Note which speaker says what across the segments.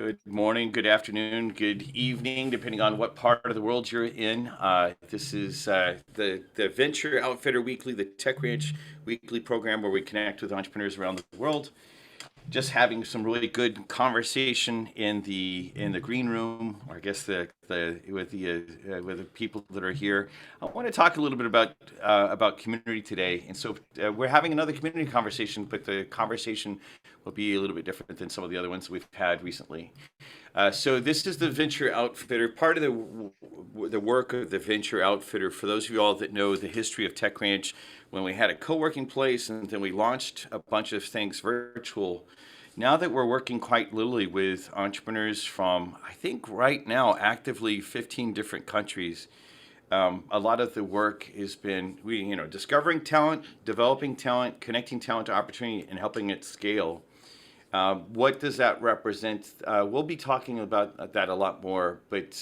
Speaker 1: Good morning, good afternoon, good evening, depending on what part of the world you're in. This is the Venture Outfitter Weekly, the Tech Ranch Weekly program where we connect with entrepreneurs around the world. Just having some really good conversation in the green room, or I guess with the people that are here. I want to talk a little bit about community today, and so we're having another community conversation, but the conversation will be a little bit different than some of the other ones we've had recently. So this is the Venture Outfitter. Part of the work of the Venture Outfitter, for those of you all that know the history of Tech Ranch, when we had a co-working place and then we launched a bunch of things virtual. Now that we're working quite literally with entrepreneurs from, I think right now, actively 15 different countries, a lot of the work has been discovering talent, developing talent, connecting talent to opportunity, and helping it scale. What does that represent? We'll be talking about that a lot more, but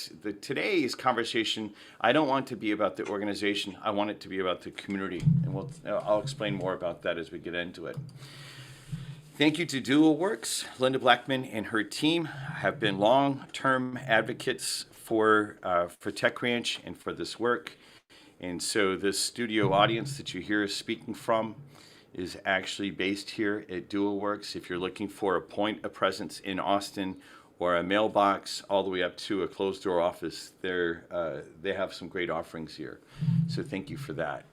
Speaker 1: today's conversation, I don't want it to be about the organization. I want it to be about the community, and I'll explain more about that as we get into it. Thank you to DualWorks. Linda Blackman and her team have been long-term advocates for Tech Ranch and for this work. And so this studio audience that you hear us speaking from is actually based here at DualWorks. If you're looking for a point of presence in Austin or a mailbox all the way up to a closed door office, they have some great offerings here. So thank you for that.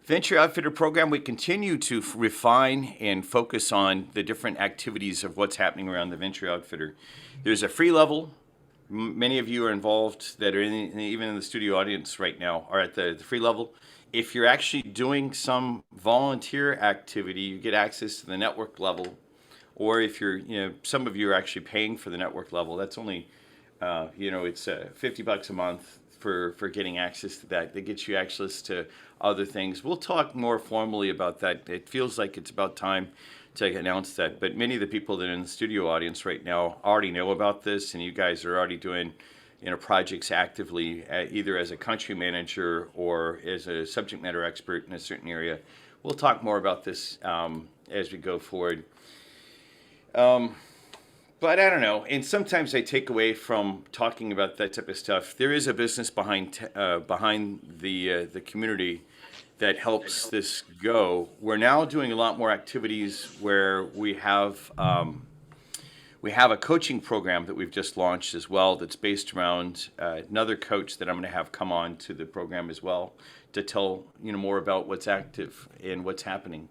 Speaker 1: Venture Outfitter program, we continue to refine and focus on the different activities of what's happening around the Venture Outfitter. There's a free level. Many of you are involved that are even in the studio audience right now are at the free level. If you're actually doing some volunteer activity, you get access to the network level. Or if some of you are actually paying for the network level, that's only, it's $50 a month for getting access to that. That gets you access to other things. We'll talk more formally about that. It feels like it's about time to announce that. But many of the people that are in the studio audience right now already know about this, and you guys are already doing projects actively, either as a country manager or as a subject matter expert in a certain area. We'll talk more about this as we go forward. But I don't know, and sometimes I take away from talking about that type of stuff. There is a business behind the community that helps this go. We're now doing a lot more activities where we have a coaching program that we've just launched as well that's based around another coach that I'm going to have come on to the program as well to tell more about what's active and what's happening.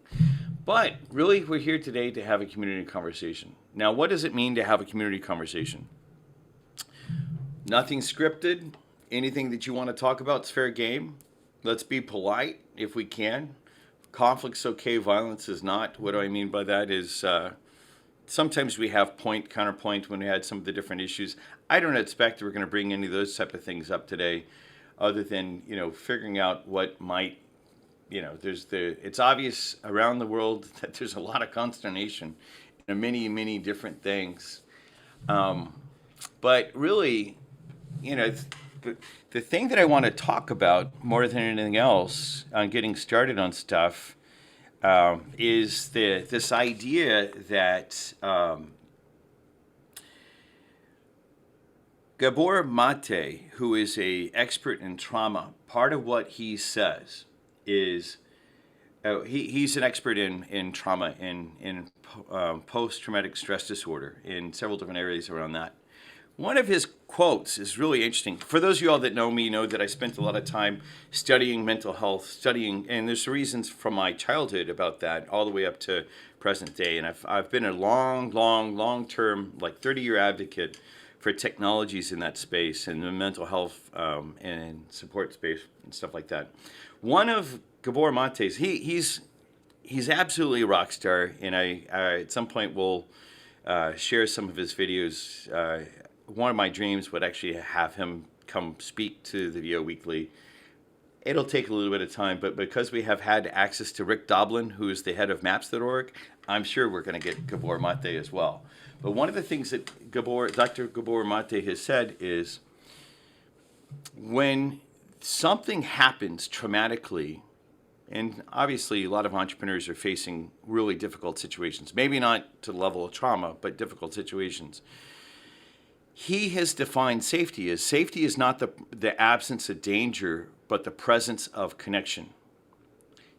Speaker 1: But really, we're here today to have a community conversation. Now, what does it mean to have a community conversation? Nothing scripted. Anything that you want to talk about is fair game. Let's be polite if we can. Conflict's okay, violence is not. What do I mean by that is sometimes we have point, counterpoint when we had some of the different issues. I don't expect we're going to bring any of those type of things up today other than, figuring out what might, it's obvious around the world that there's a lot of consternation in many, many different things. But really, the thing that I want to talk about more than anything else on getting started on stuff is this idea that Gabor Mate, who is an expert in trauma, part of what he says is he's an expert in trauma, in post-traumatic stress disorder, in several different areas around that. One of his quotes is really interesting. For those of you all that know me, know that I spent a lot of time studying mental health, and there's reasons from my childhood about that all the way up to present day. And I've been a long-term, like 30-year advocate for technologies in that space and the mental health and support space and stuff like that. One of Gabor Mate's, he's absolutely a rock star, and I at some point will share some of his videos. One of my dreams would actually have him come speak to the VO Weekly. It'll take a little bit of time, but because we have had access to Rick Doblin, who is the head of Maps.org, I'm sure we're going to get Gabor Mate as well. But one of the things that Dr. Gabor Mate has said is when something happens traumatically and obviously a lot of entrepreneurs are facing really difficult situations, maybe not to the level of trauma, but difficult situations. He has defined safety as safety is not the absence of danger, but the presence of connection.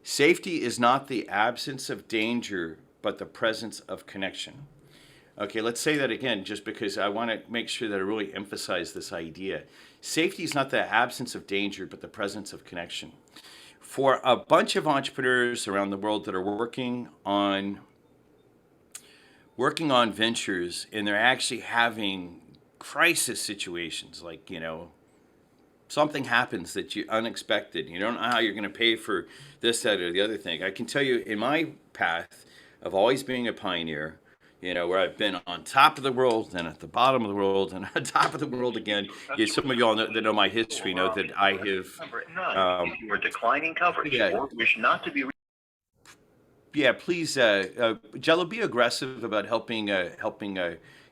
Speaker 1: Safety is not the absence of danger, but the presence of connection. Okay, let's say that again, just because I want to make sure that I really emphasize this idea. Safety is not the absence of danger, but the presence of connection. For a bunch of entrepreneurs around the world that are working on ventures, and they're actually having crisis situations, like, something happens that you unexpected. You don't know how you're going to pay for this, that, or the other thing. I can tell you in my path of always being a pioneer, where I've been on top of the world, then at the bottom of the world, and on top of the world again. Yeah, some of y'all that know my history know that I have.
Speaker 2: Number 9. If you are declining coverage
Speaker 1: Yeah,
Speaker 2: or wish not to be
Speaker 1: yeah. Please, Jello, be aggressive about helping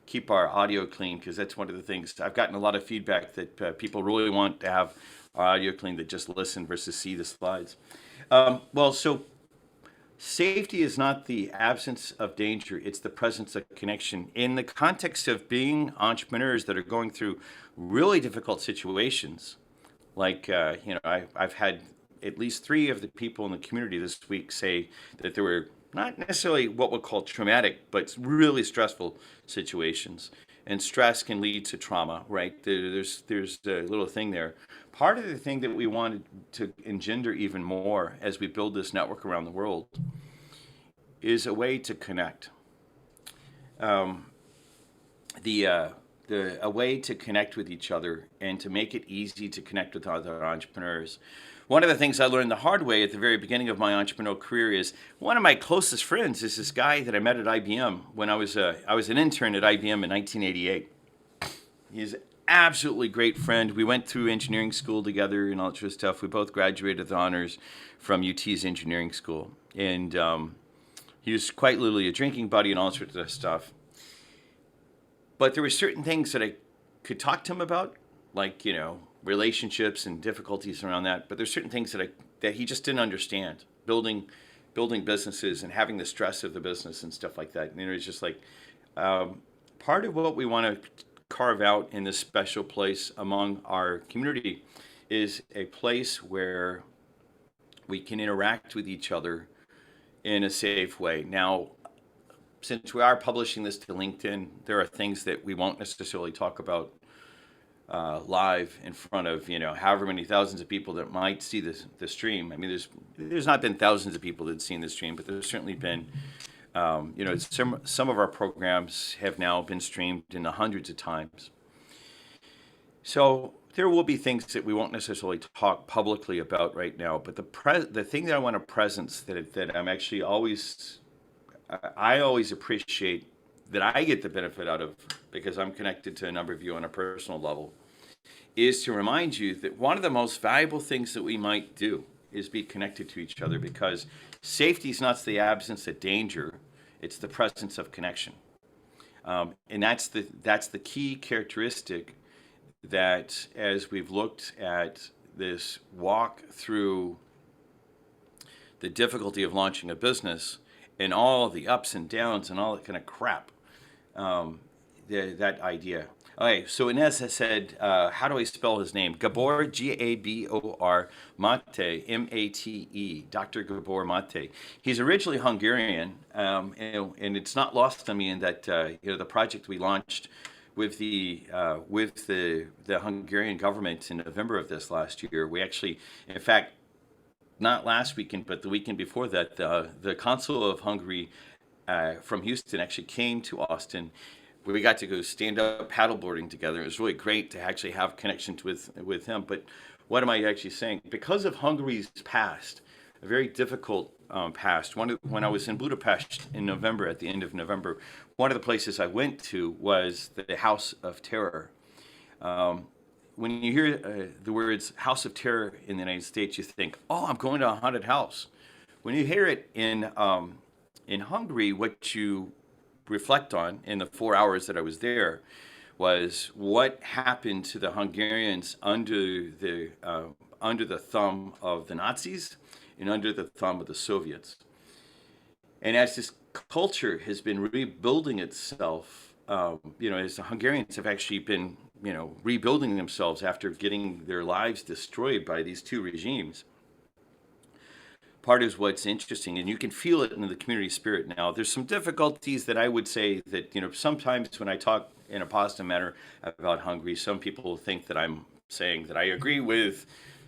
Speaker 1: keep our audio clean, because that's one of the things I've gotten a lot of feedback that people really want to have our audio clean, that just listen versus see the slides. Well, so safety is not the absence of danger, it's the presence of connection. In the context of being entrepreneurs that are going through really difficult situations, like, I've had at least three of the people in the community this week say that there were not necessarily what we'll call traumatic, but really stressful situations. And stress can lead to trauma, right? There's a little thing there. Part of the thing that we wanted to engender even more as we build this network around the world is a way to connect. The a way to connect with each other and to make it easy to connect with other entrepreneurs. One of the things I learned the hard way at the very beginning of my entrepreneurial career is one of my closest friends is this guy that I met at IBM when I was an intern at IBM in 1988. He's an absolutely great friend. We went through engineering school together and all that sort of stuff. We both graduated with honors from UT's engineering school, and he was quite literally a drinking buddy and all sorts of stuff. But there were certain things that I could talk to him about, like, relationships and difficulties around that. But there's certain things that he just didn't understand, building businesses and having the stress of the business and stuff like that. And it was just like, part of what we want to carve out in this special place among our community is a place where we can interact with each other in a safe way. Now, since we are publishing this to LinkedIn, there are things that we won't necessarily talk about live in front of however many thousands of people that might see the stream. I mean, there's not been thousands of people that've seen the stream, but there's certainly been some of our programs have now been streamed in the hundreds of times. So there will be things that we won't necessarily talk publicly about right now. But the thing that I want to presence that I'm actually I always appreciate, that I get the benefit out of because I'm connected to a number of you on a personal level, is to remind you that one of the most valuable things that we might do is be connected to each other, because safety is not the absence of danger, it's the presence of connection. And that's the key characteristic that, as we've looked at this walk through the difficulty of launching a business and all the ups and downs and all that kind of crap, that idea. Okay, so Inez has said, how do I spell his name? Gabor, Gabor Mate, Mate, Dr. Gabor Mate. He's originally Hungarian, and it's not lost on me in that the project we launched with the Hungarian government in November of this last year. We actually, in fact, not last weekend, but the weekend before that, the consul of Hungary from Houston actually came to Austin. We got to go stand up paddleboarding together. It was really great to actually have connections with him. But what am I actually saying? Because of Hungary's past, a very difficult past. When I was in Budapest in November, at the end of November, one of the places I went to was the House of Terror. When you hear the words House of Terror in the United States, you think, oh, I'm going to a haunted house. When you hear it in Hungary, what you reflect on in the 4 hours that I was there was what happened to the Hungarians under the thumb of the Nazis, and under the thumb of the Soviets. And as this culture has been rebuilding itself, as the Hungarians have actually been, rebuilding themselves after getting their lives destroyed by these two regimes. Part is what's interesting, and you can feel it in the community spirit now. There's some difficulties that I would say that, sometimes when I talk in a positive manner about Hungary, some people think that I'm saying that I agree with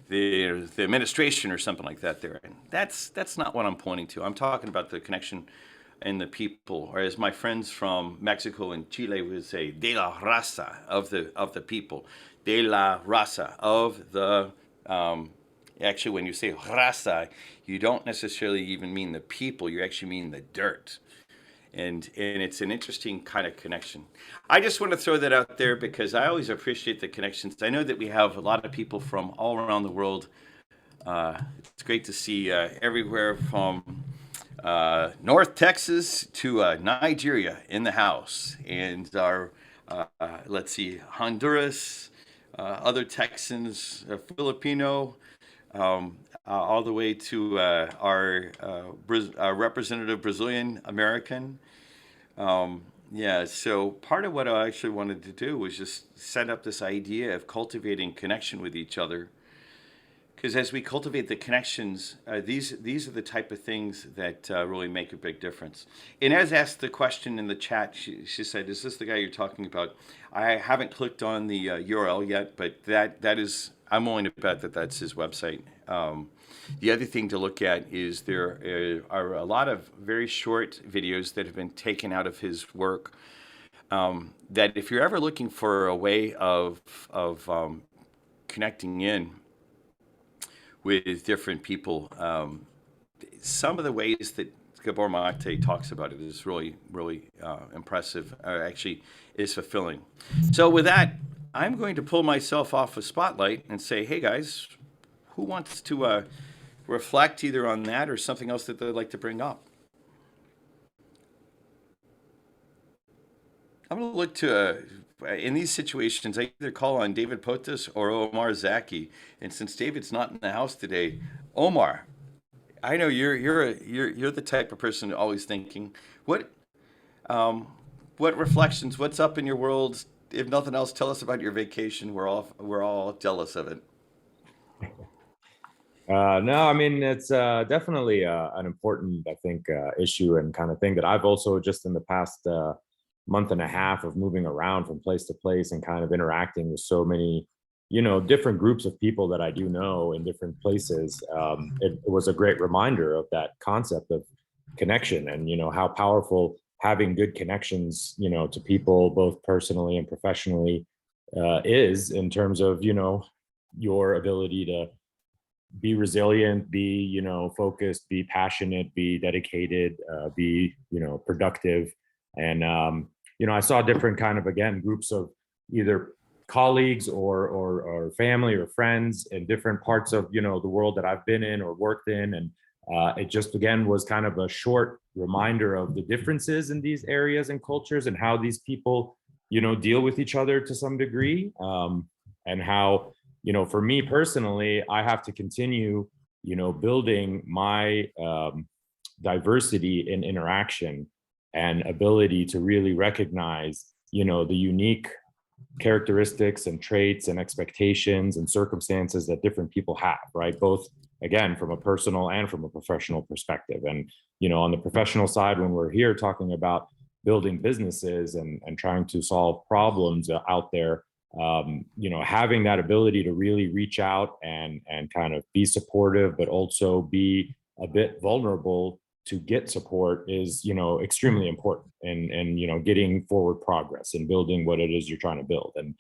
Speaker 1: the administration or something like that there. And that's not what I'm pointing to. I'm talking about the connection and the people, or as my friends from Mexico and Chile would say, de la raza, of the people, de la raza, of the actually, when you say raza, you don't necessarily even mean the people, you actually mean the dirt. And it's an interesting kind of connection. I just want to throw that out there because I always appreciate the connections. I know that we have a lot of people from all around the world. It's great to see everywhere from North Texas to Nigeria in the house. And our, Honduras, other Texans, Filipino, all the way to our representative Brazilian American. So part of what I actually wanted to do was just set up this idea of cultivating connection with each other. Because as we cultivate the connections, these are the type of things that really make a big difference. Inez asked the question in the chat. She said, "Is this the guy you're talking about?" I haven't clicked on the URL yet, but that is. I'm willing to bet that that's his website. The other thing to look at is there are a lot of very short videos that have been taken out of his work. That if you're ever looking for a way of connecting in with different people, some of the ways that Gabor Mate talks about it is really, really impressive. Actually, is fulfilling. So with that, I'm going to pull myself off a spotlight and say, hey guys, who wants to reflect either on that or something else that they'd like to bring up? I'm going to look to, in these situations, I either call on David Potus or Omar Zaki. And since David's not in the house today, Omar, I know you're the type of person always thinking, what reflections, what's up in your world? If nothing else, tell us about your vacation. We're all jealous of it.
Speaker 3: No, I mean, it's definitely an important, I think, issue and kind of thing that I've also just in the past month and a half of moving around from place to place and kind of interacting with so many, different groups of people that I do know in different places. It was a great reminder of that concept of connection and, how powerful having good connections, to people, both personally and professionally, is in terms of, your ability to be resilient, be, focused, be passionate, be dedicated, be, productive. And, I saw different kind of, again, groups of either colleagues or family or friends in different parts of, the world that I've been in or worked in. And it just, again, was kind of a short reminder of the differences in these areas and cultures and how these people, deal with each other to some degree. And how, for me personally, I have to continue, building my diversity in interaction and ability to really recognize, the unique characteristics and traits and expectations and circumstances that different people have, right? Both, again, from a personal and from a professional perspective. And, on the professional side, when we're here talking about building businesses and trying to solve problems out there, having that ability to really reach out and kind of be supportive, but also be a bit vulnerable to get support is, extremely important and getting forward progress and building what it is you're trying to build. And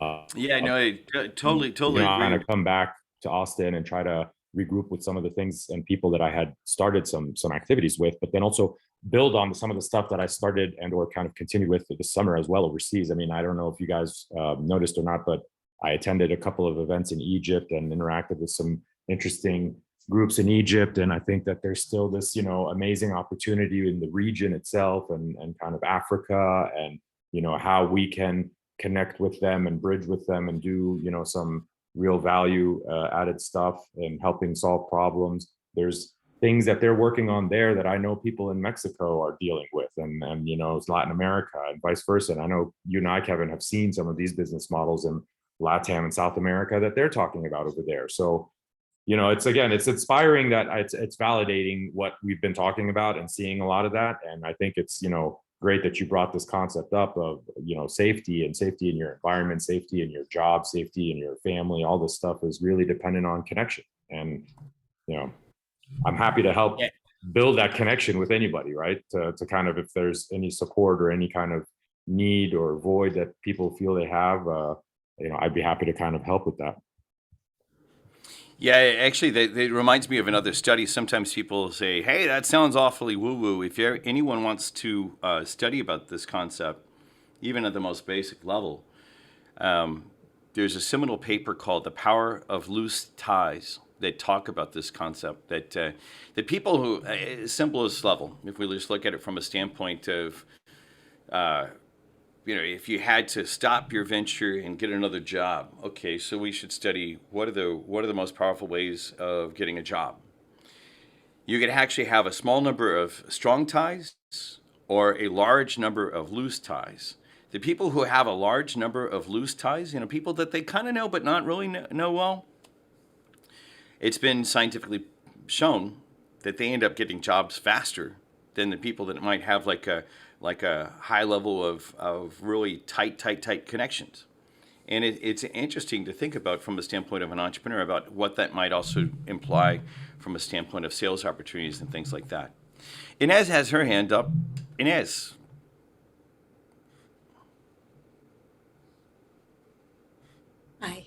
Speaker 1: I totally agree.
Speaker 3: I'm gonna come back to Austin and try to regroup with some of the things and people that I had started some activities with, but then also build on some of the stuff that I started and or kind of continued with this summer as well overseas. I mean, I don't know if you guys noticed or not, but I attended a couple of events in Egypt and interacted with some interesting groups in Egypt. And I think that there's still this, amazing opportunity in the region itself and kind of Africa and, how we can connect with them and bridge with them and do, some real value added stuff and helping solve problems. There's things that they're working on there that I know people in Mexico are dealing with, and you know, it's Latin America and vice versa. And I know you and I, Kevin, have seen some of these business models in LATAM and South America that they're talking about over there. So, you know, it's again, it's inspiring that it's validating what we've been talking about and seeing a lot of that. And I think it's, you know, great that you brought this concept up of, you know, safety in your environment, safety in your job, safety in your family. All this stuff is really dependent on connection. And, you know, I'm happy to help build that connection with anybody, right? To kind of, if there's any support or any kind of need or void that people feel they have, you know, I'd be happy to kind of help with that.
Speaker 1: Yeah, actually, that reminds me of another study. Sometimes people say, "Hey, that sounds awfully woo-woo." If anyone wants to study about this concept, even at the most basic level, there's a seminal paper called "The Power of Loose Ties" that talk about this concept. That people who, simplest level, if we just look at it from a standpoint of you know, if you had to stop your venture and get another job, okay, so we should study what are the most powerful ways of getting a job. You could actually have a small number of strong ties or a large number of loose ties. The people who have a large number of loose ties, you know, people that they kind of know but not really know well, it's been scientifically shown that they end up getting jobs faster than the people that might have like a high level of really tight connections. And it's interesting to think about from the standpoint of an entrepreneur about what that might also imply from a standpoint of sales opportunities and things like that. Inez has her hand up. Inez.
Speaker 4: Hi.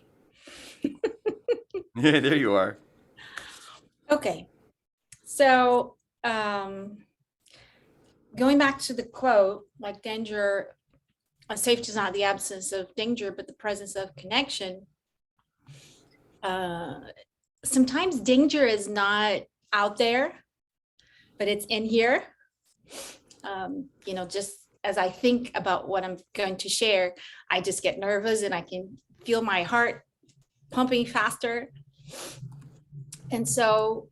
Speaker 1: Yeah, there you are.
Speaker 4: Okay. So going back to the quote, like danger, safety is not the absence of danger, but the presence of connection. Sometimes danger is not out there, but it's in here. You know, just as I think about what I'm going to share, I just get nervous and I can feel my heart pumping faster. And so,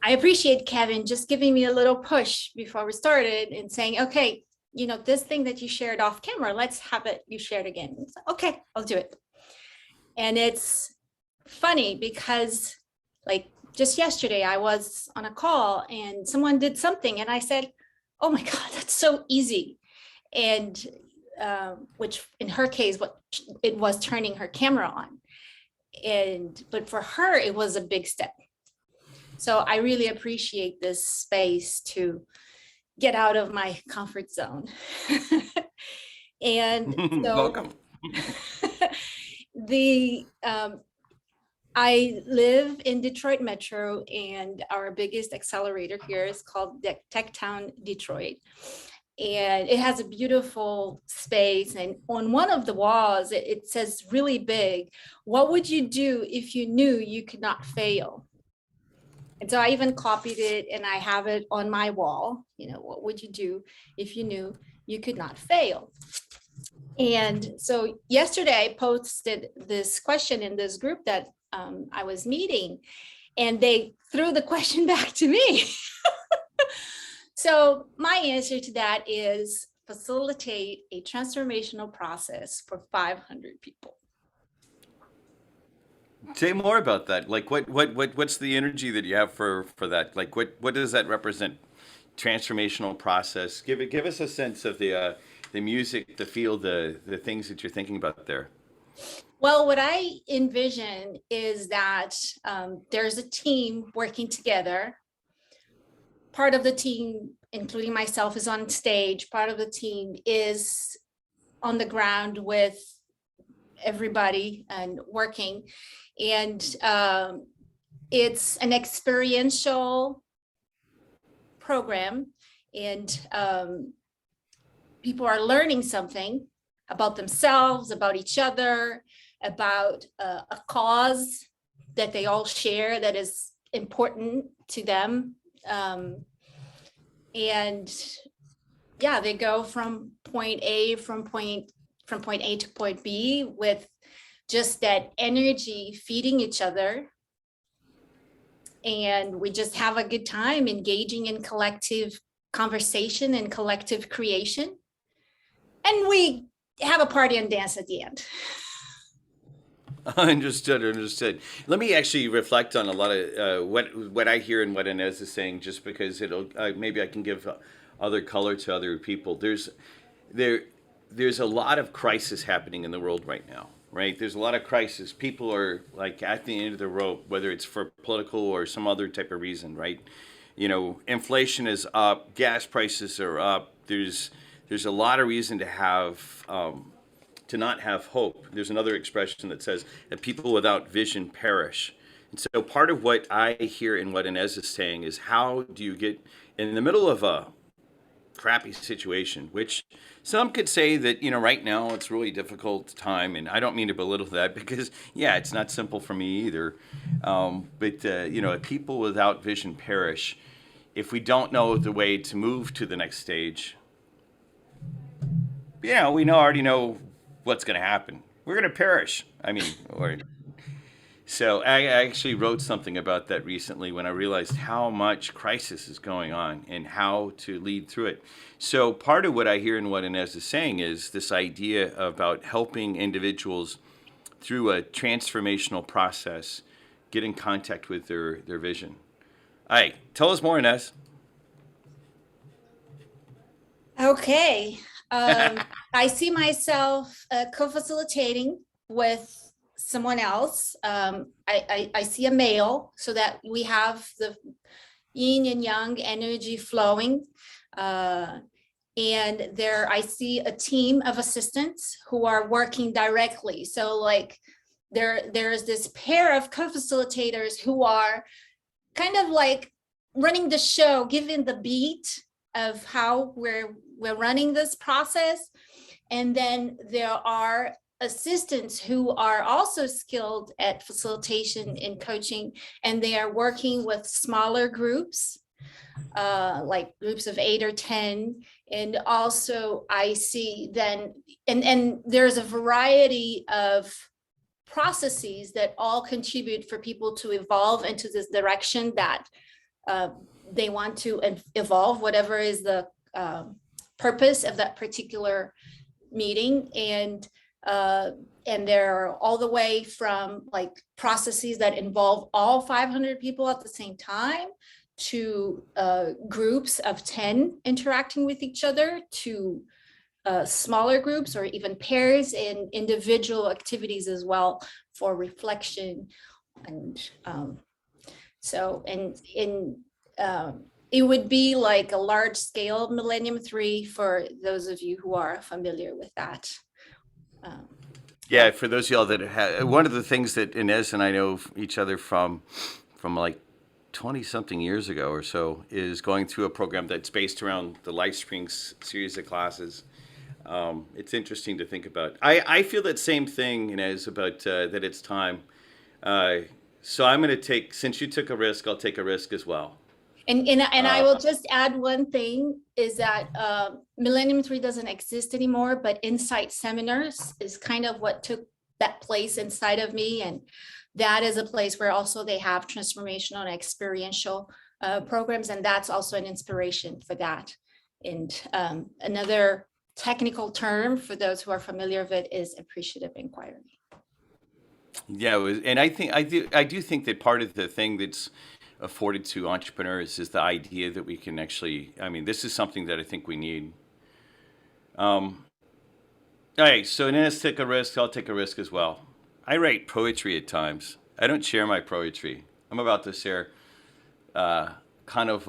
Speaker 4: I appreciate Kevin just giving me a little push before we started and saying, okay, you know, this thing that you shared off camera, let's have it, you shared again. Like, okay, I'll do it. And it's funny because like just yesterday I was on a call and someone did something and I said, oh my God, that's so easy. And which in her case, what it was turning her camera on. But for her, it was a big step. So I really appreciate this space to get out of my comfort zone. And so
Speaker 1: Welcome.
Speaker 4: I live in Detroit Metro, and our biggest accelerator here is called Tech Town Detroit. And it has a beautiful space. And on one of the walls, it says really big, what would you do if you knew you could not fail? And so I even copied it and I have it on my wall. You know, what would you do if you knew you could not fail? And so yesterday I posted this question in this group that I was meeting, and they threw the question back to me. So my answer to that is facilitate a transformational process for 500 people.
Speaker 1: Say more about that. Like, what's the energy that you have for that? Like, what does that represent? Transformational process. Give us a sense of the music, the feel, the things that you're thinking about there.
Speaker 4: Well, what I envision is that there's a team working together. Part of the team, including myself, is on stage. Part of the team is on the ground with everybody and working. And it's an experiential program, and people are learning something about themselves, about each other, about a cause that they all share that is important to them. And yeah, they go from point A to point B with just that energy feeding each other. And we just have a good time engaging in collective conversation and collective creation. And we have a party and dance at the end.
Speaker 1: Understood. Let me actually reflect on a lot of what I hear and what Inez is saying, just because it'll maybe I can give other color to other people. There's a lot of crisis happening in the world right now, right? There's a lot of crisis. People are like at the end of the rope, whether it's for political or some other type of reason, right? You know, inflation is up, gas prices are up. There's a lot of reason to have to not have hope. There's another expression that says that people without vision perish. And so part of what I hear in what Inez is saying is, how do you get in the middle of a crappy situation, which some could say that, you know, right now it's really difficult time, and I don't mean to belittle that, because yeah, it's not simple for me either. But you know, people without vision perish. If we don't know the way to move to the next stage, yeah, we already know what's going to happen. We're going to perish. I mean, so I actually wrote something about that recently when I realized how much crisis is going on and how to lead through it. So part of what I hear and what Inez is saying is this idea about helping individuals through a transformational process get in contact with their vision. All right, tell us more, Inez.
Speaker 4: Okay. I see myself co-facilitating with someone else. I see a male, so that we have the yin and yang energy flowing. And there I see a team of assistants who are working directly. So like there's this pair of co-facilitators who are kind of like running the show, giving the beat of how we're running this process. And then there are assistants who are also skilled at facilitation and coaching, and they are working with smaller groups, like groups of 8 or 10. And also I see then, and there's a variety of processes that all contribute for people to evolve into this direction that they want to evolve, whatever is the purpose of that particular meeting. And they're all the way from like processes that involve all 500 people at the same time, to groups of 10 interacting with each other, to smaller groups or even pairs, and individual activities as well for reflection. And it would be like a large scale Millennium 3 for those of you who are familiar with that.
Speaker 1: Yeah, for those of y'all that have, one of the things that Inez and I know each other from like 20 something years ago or so, is going through a program that's based around the LifeSpring series of classes. It's interesting to think about. I feel that same thing, Inez, about that it's time. So I'm going to take, since you took a risk, I'll take a risk as well.
Speaker 4: And I will just add one thing, is that Millennium 3 doesn't exist anymore, but Insight Seminars is kind of what took that place inside of me. And that is a place where also they have transformational and experiential programs. And that's also an inspiration for that. And another technical term for those who are familiar with it is appreciative inquiry.
Speaker 1: Yeah, and I do think that part of the thing that's afforded to entrepreneurs is the idea that we can actually, I mean, this is something that I think we need. All right, so Inez took a risk, I'll take a risk as well. I write poetry at times. I don't share my poetry. I'm about to share kind of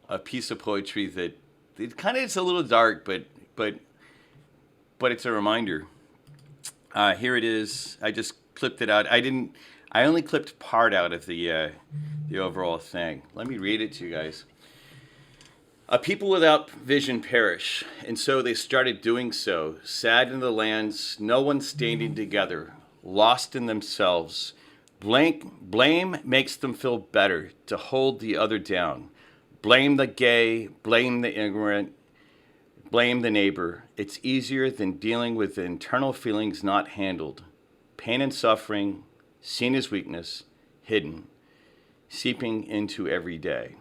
Speaker 1: a piece of poetry that it kind of is a little dark, but it's a reminder. Here it is. I just clipped it out. I only clipped part out of the overall thing. Let me read it to you guys. People without vision perish, and so they started doing so. Sad in the lands, no one standing together, lost in themselves. Blame makes them feel better to hold the other down. Blame the gay, blame the ignorant, blame the neighbor. It's easier than dealing with the internal feelings not handled. pain and suffering, seen as weakness, hidden, seeping into every day.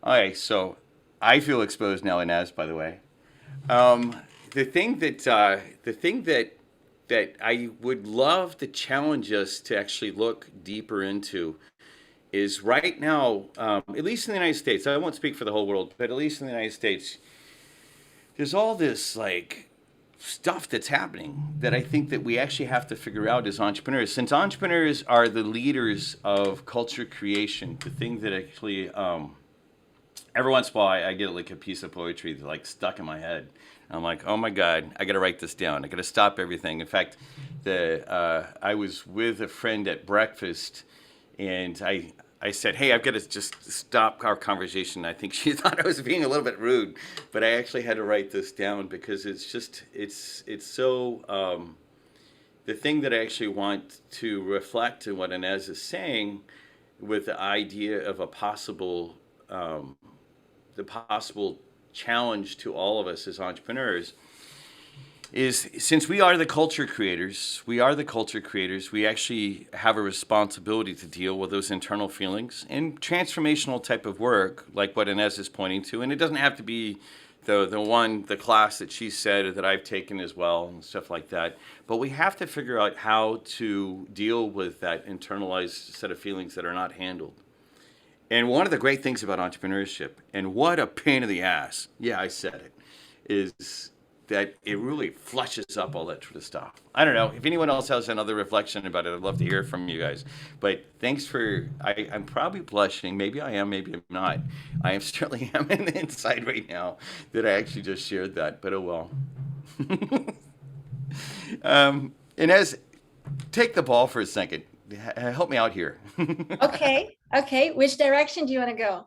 Speaker 1: All right, so I feel exposed now, Inez, by the way. The thing that I would love to challenge us to actually look deeper into is right now, at least in the United States, I won't speak for the whole world, but at least in the United States, there's all this like stuff that's happening that I think that we actually have to figure out as entrepreneurs. Since entrepreneurs are the leaders of culture creation, the thing that actually, every once in a while I get like a piece of poetry that's like stuck in my head. I'm like, oh my God, I got to write this down. I got to stop everything. In fact, I was with a friend at breakfast, and I said, hey, I've got to just stop our conversation. I think she thought I was being a little bit rude, but I actually had to write this down because it's so, the thing that I actually want to reflect on what Inez is saying with the idea of a possible, the possible challenge to all of us as entrepreneurs is, since we are the culture creators, we actually have a responsibility to deal with those internal feelings and transformational type of work, like what Inez is pointing to. And it doesn't have to be the class that she said or that I've taken as well and stuff like that. But we have to figure out how to deal with that internalized set of feelings that are not handled. And one of the great things about entrepreneurship, and what a pain in the ass, yeah, I said it, is that it really flushes up all that sort of stuff. I don't know if anyone else has another reflection about it. I'd love to hear from you guys. But thanks for, I'm probably blushing. Maybe I am, maybe I'm not. I am certainly am in the inside right now that I actually just shared that, but oh well. Inez, take the ball for a second. Help me out here.
Speaker 4: Okay. Which direction do you want to go?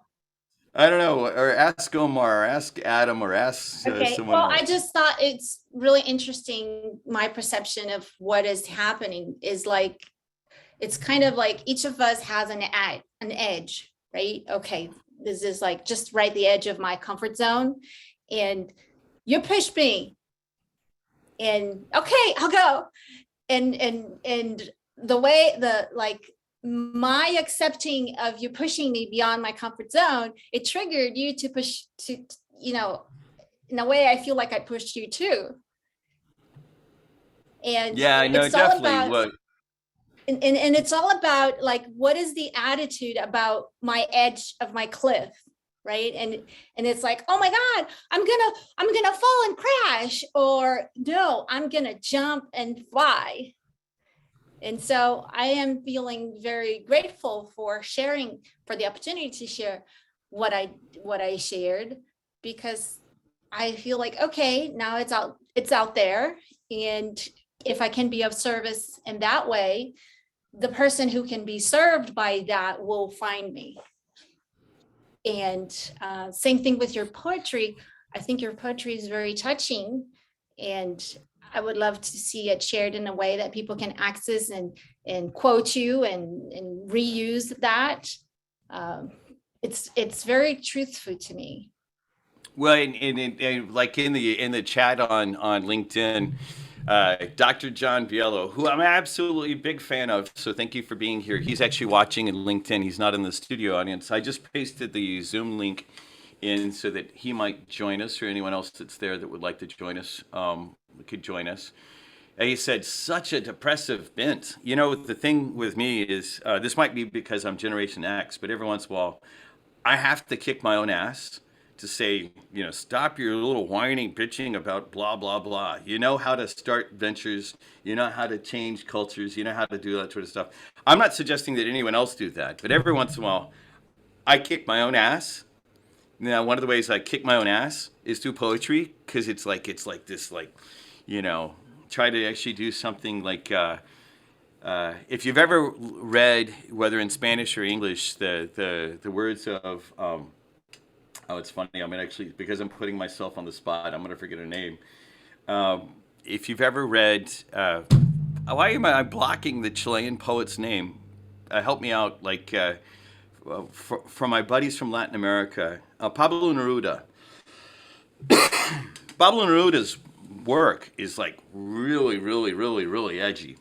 Speaker 1: I don't know, or ask Omar, or ask Adam, or ask
Speaker 4: Okay.
Speaker 1: someone
Speaker 4: Well,
Speaker 1: else.
Speaker 4: I just thought it's really interesting. My perception of what is happening is like, it's kind of like each of us has an edge, right? Okay, this is like just right the edge of my comfort zone, and you push me, and okay, I'll go, and the way my accepting of you pushing me beyond my comfort zone, it triggered you to push to, in a way, I feel like I pushed you too. And
Speaker 1: Yeah, no,
Speaker 4: it's all
Speaker 1: definitely.
Speaker 4: about,
Speaker 1: Look,
Speaker 4: and it's all about like, what is the attitude about my edge of my cliff, right? And it's like, oh my God, I'm gonna fall and crash, or no, I'm gonna jump and fly. And so I am feeling very grateful for the opportunity to share what I shared, because I feel like, okay, now it's out there. And if I can be of service in that way, the person who can be served by that will find me. And same thing with your poetry. I think your poetry is very touching, and I would love to see it shared in a way that people can access and quote you and reuse that. It's very truthful to me.
Speaker 1: well, and like in the chat on LinkedIn, Dr. John Biello, who I'm absolutely a big fan of, so thank you for being here. He's actually watching in LinkedIn. He's not in the studio audience. I just pasted the Zoom link in so that he might join us, or anyone else that's there that would like to join us could join us. And he said, such a depressive bent. You know, the thing with me is, this might be because I'm Generation X, but every once in a while, I have to kick my own ass to say, stop your little whining, bitching about blah, blah, blah. You know how to start ventures. You know how to change cultures. You know how to do that sort of stuff. I'm not suggesting that anyone else do that, but every once in a while, I kick my own ass. Now, one of the ways I kick my own ass is through poetry, because it's like this, try to actually do something like, if you've ever read, whether in Spanish or English, the words of, oh, it's funny, I'm gonna actually, because I'm putting myself on the spot, I'm gonna forget her name. If you've ever read, why am I blocking the Chilean poet's name? Help me out, from my buddies from Latin America, Pablo Neruda. Pablo Neruda is work is like really, really, really, really edgy.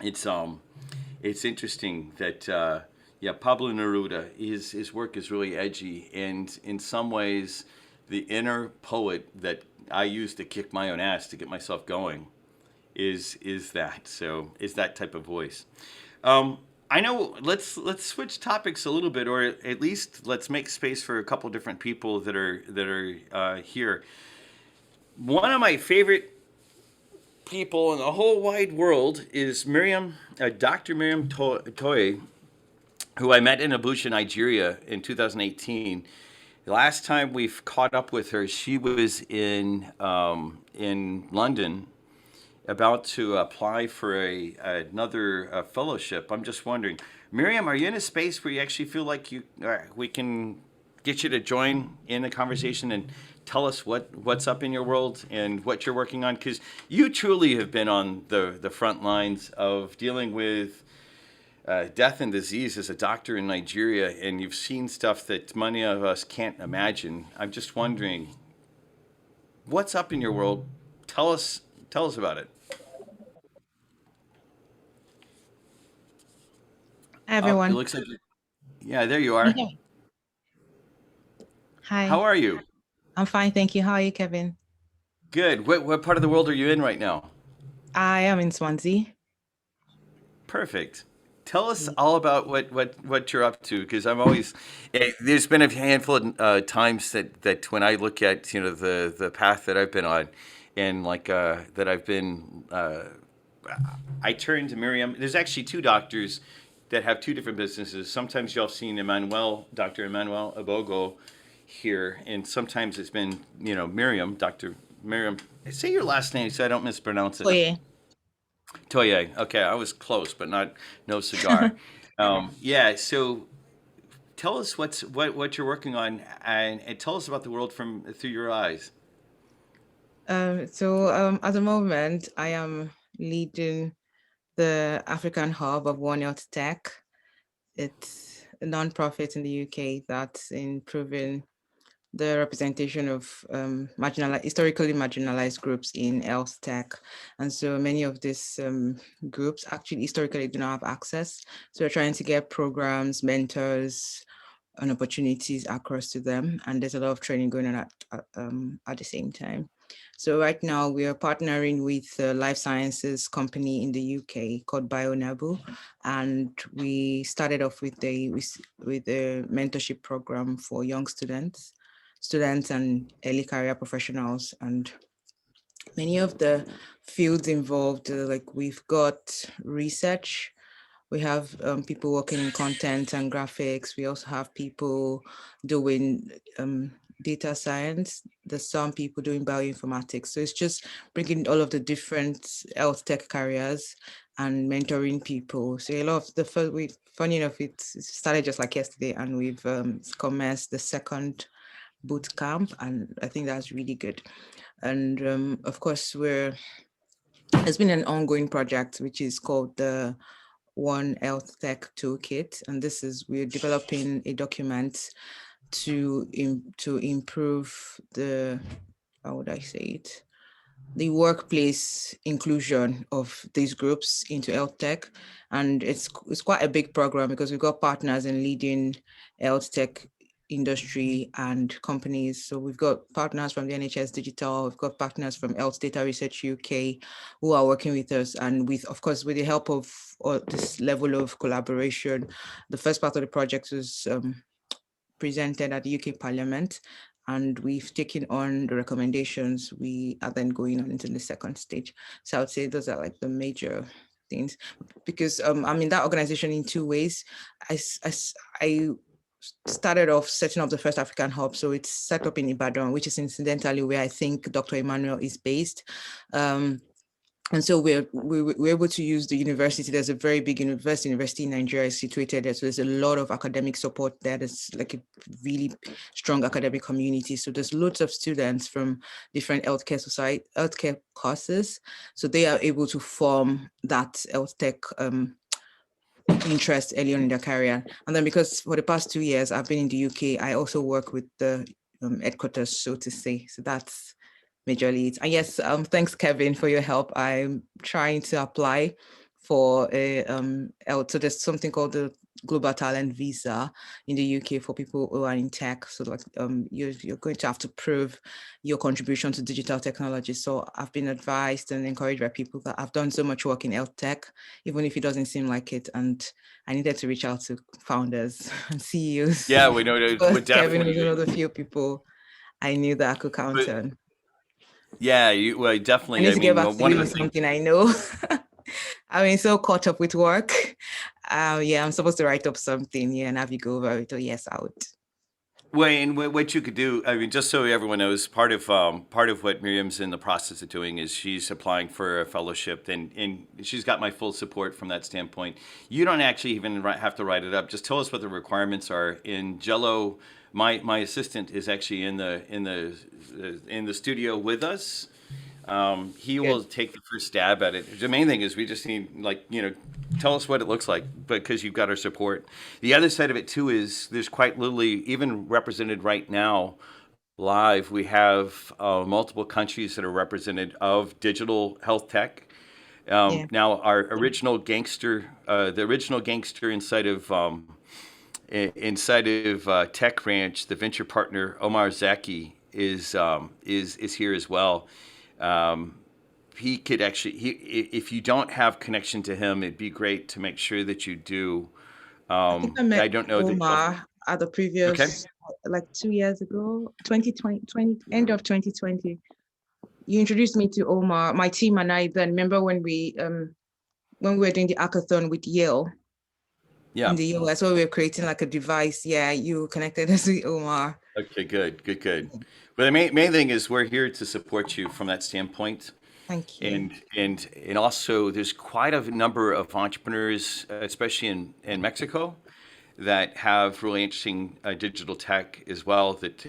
Speaker 1: It's interesting that yeah, Pablo Neruda, his work is really edgy, and in some ways, the inner poet that I use to kick my own ass to get myself going is that. So is that type of voice. I know. Let's switch topics a little bit, or at least let's make space for a couple different people that are here. One of my favorite people in the whole wide world is Dr. Miriam Toye, who I met in Abuja, Nigeria in 2018. The last time we've caught up with her, she was in London about to apply for another fellowship. I'm just wondering, Miriam, are you in a space where you actually feel like we can get you to join in the conversation and tell us what's up in your world and what you're working on? Because you truly have been on the front lines of dealing with death and disease as a doctor in Nigeria, and you've seen stuff that many of us can't imagine. I'm just wondering, what's up in your world? Tell us about it.
Speaker 5: Hi,
Speaker 1: It
Speaker 5: everyone.
Speaker 1: looks like, yeah, there you are.
Speaker 5: Yeah. Hi,
Speaker 1: How are you?
Speaker 5: I'm fine, thank you. How are you, Kevin?
Speaker 1: Good. What part of the world are you in right now?
Speaker 5: I am in Swansea.
Speaker 1: Perfect. Tell us all about what you're up to, because I'm always there's been a handful of times that when I look at the path that I've been on, and like that I've been I turn to Miriam. There's actually two doctors that have two different businesses. Sometimes y'all seen Dr. Emmanuel Abogo here, and sometimes it's been Miriam, Dr. Miriam. Say your last name so I don't mispronounce it.
Speaker 5: Oye.
Speaker 1: Toye. Okay, I was close, but no cigar. Yeah. So tell us what you're working on, and tell us about the world through your eyes.
Speaker 5: At the moment, I am leading the African hub of One Health Tech. It's a nonprofit in the UK that's improving the representation of historically marginalized groups in health tech. And so many of these groups actually historically do not have access. So we're trying to get programs, mentors, and opportunities across to them. And there's a lot of training going on at the same time. So right now we are partnering with a life sciences company in the UK called BioNabu, and we started off with a mentorship program for young students and early career professionals. And many of the fields involved, like we've got research, we have people working in content and graphics. We also have people doing data science. There's some people doing bioinformatics. So it's just bringing all of the different health tech careers and mentoring people. So a lot of funny enough, it started just like yesterday, and we've commenced the second boot camp, and I think that's really good. And of course, there's been an ongoing project which is called the One Health Tech Toolkit, and we're developing a document to improve the the workplace inclusion of these groups into health tech. And it's quite a big program because we've got partners in leading health tech industry and companies. So we've got partners from the NHS Digital, we've got partners from Health Data Research UK who are working with us. And with the help of this level of collaboration, the first part of the project was presented at the UK Parliament, and we've taken on the recommendations. We are then going on into the second stage. So I would say those are like the major things, because I'm in that organization in two ways. I started off setting up the first African hub. So it's set up in Ibadan, which is incidentally where I think Dr. Emmanuel is based. And so we're able to use the university. There's a very big university in Nigeria situated there. So there's a lot of academic support there. There's like a really strong academic community. So there's loads of students from different healthcare courses. So they are able to form that health tech interest early on in their career. And then because for the past 2 years, I've been in the UK, I also work with the headquarters, so to say. So that's majorly it. And yes, thanks Kevin for your help. I'm trying to apply for a so there's something called the Global Talent Visa in the UK for people who are in tech. So like you're going to have to prove your contribution to digital technology. So I've been advised and encouraged by people that I've done so much work in health tech, even if it doesn't seem like it. And I needed to reach out to founders and CEOs.
Speaker 1: Yeah, we know.
Speaker 5: But Kevin was one of the few people I knew that I could count on.
Speaker 1: Yeah, well, definitely.
Speaker 5: I need to get back to
Speaker 1: one
Speaker 5: you
Speaker 1: of
Speaker 5: with
Speaker 1: the
Speaker 5: something I know. I mean, so caught up with work. Yeah, I'm supposed to write up something, and have you go over it. Oh, yes, I would.
Speaker 1: Well, and what you could do, I mean, just so everyone knows, part of what Miriam's in the process of doing is she's applying for a fellowship, and she's got my full support from that standpoint. You don't actually even have to write it up. Just tell us what the requirements are. In Jello, my assistant is actually in the studio with us. He will take the first stab at it. The main thing is we just need, tell us what it looks like, because you've got our support. The other side of it too is there's quite literally, even represented right now, live, we have multiple countries that are represented of digital health tech. Now, our original gangster, the original gangster inside of Tech Ranch, the venture partner Omar Zaki is here as well. He could actually, if you don't have connection to him, it'd be great to make sure that you do. I don't know
Speaker 5: Omar at the previous, like 2 years ago, 2020, end of 2020. You introduced me to Omar, my team and I. Then remember when we were doing the hackathon with Yale. Yeah. In the US, where we were creating like a device. Yeah, you connected us with Omar.
Speaker 1: Okay, good. Well, the main thing is we're here to support you from that standpoint.
Speaker 5: Thank you.
Speaker 1: And also, there's quite a number of entrepreneurs, especially in Mexico, that have really interesting digital tech as well. That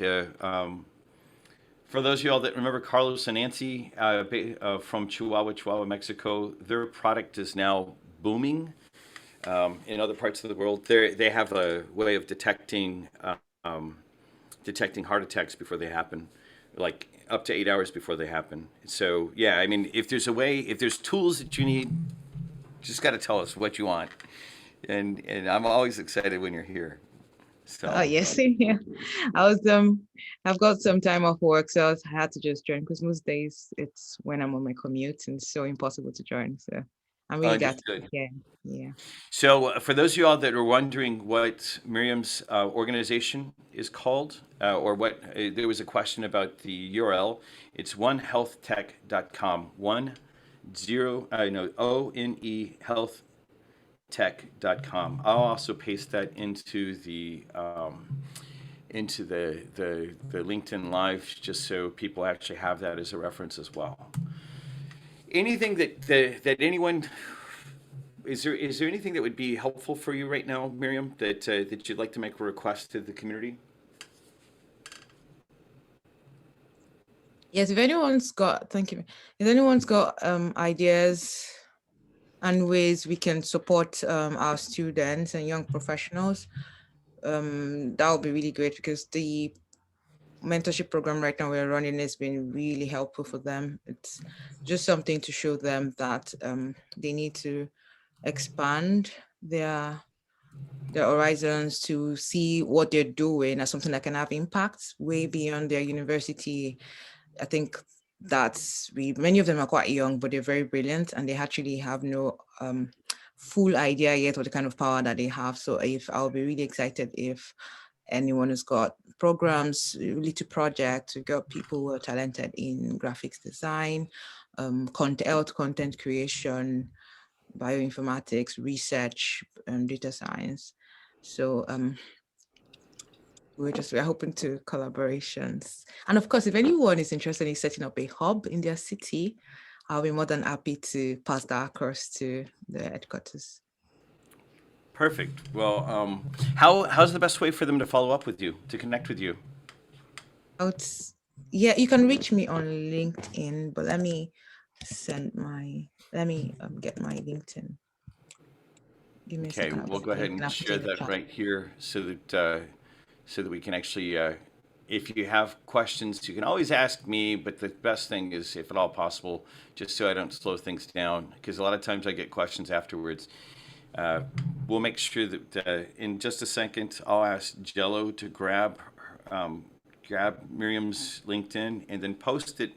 Speaker 1: for those of y'all that remember Carlos and Nancy from Chihuahua, Mexico, their product is now booming. In other parts of the world, they have a way of detecting heart attacks before they happen, like up to 8 hours before they happen. So yeah, I mean, if there's tools that you need, just got to tell us what you want, and I'm always excited when you're here. So.
Speaker 5: Oh yes, yeah. I've got some time off work, so I had to just join because most days it's when I'm on my commute and it's so impossible to join. So I'm really glad to be here. Yeah.
Speaker 1: So for those of you all that are wondering what Miriam's organization is called, or what, there was a question about the URL. It's onehealthtech.com. ONE healthtech.com. I'll also paste that into the LinkedIn Live, just so people actually have that as a reference as well. Anything that anyone, is there anything that would be helpful for you right now, Miriam, that you'd like to make a request to the community?
Speaker 5: Yes, if anyone's got, thank you. If anyone's got ideas and ways we can support our students and young professionals, that would be really great, because the mentorship program right now we're running has been really helpful for them. It's just something to show them that they need to expand their horizons, to see what they're doing as something that can have impacts way beyond their university. I think many of them are quite young, but they're very brilliant, and they actually have no full idea yet of the kind of power that they have. So I'll be really excited if anyone has got programs, little projects. We've got people who are talented in graphics design, health content creation, bioinformatics, research, data science. So we're hoping to collaborations. And of course, if anyone is interested in setting up a hub in their city, I'll be more than happy to pass that across to the headquarters.
Speaker 1: Perfect. Well, how's the best way for them to follow up with you, to connect with you?
Speaker 5: Yeah, you can reach me on LinkedIn, but let me get my LinkedIn. Give me a second.
Speaker 1: We'll go ahead and share that right here so that we can actually if you have questions, you can always ask me, but the best thing is, if at all possible, just so I don't slow things down, because a lot of times I get questions afterwards. We'll make sure that in just a second, I'll ask Jello to grab Miriam's LinkedIn and then post it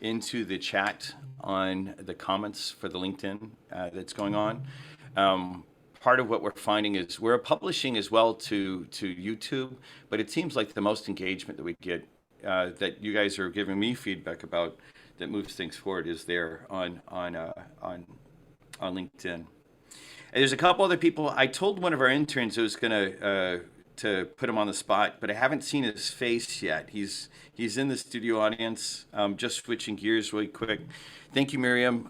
Speaker 1: into the chat on the comments for the LinkedIn that's going on. Part of what we're finding is we're publishing as well to YouTube, but it seems like the most engagement that we get, that you guys are giving me feedback about, that moves things forward, is there on LinkedIn. And there's a couple other people. I told one of our interns who was gonna to put him on the spot, but I haven't seen his face yet. He's in the studio audience. Just switching gears really quick. Thank you, Miriam.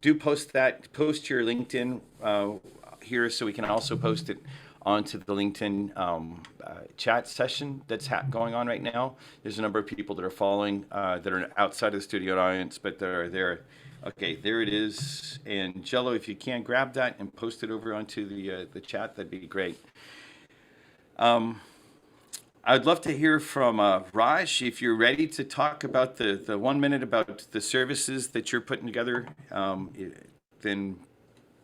Speaker 1: Do post your LinkedIn here, so we can also post it onto the LinkedIn chat session that's going on right now. There's a number of people that are following that are outside of the studio audience, but they're there. Okay, there it is. And Jello, if you can grab that and post it over onto the chat, that'd be great. I'd love to hear from Raj, if you're ready to talk about the 1 minute about the services that you're putting together. Then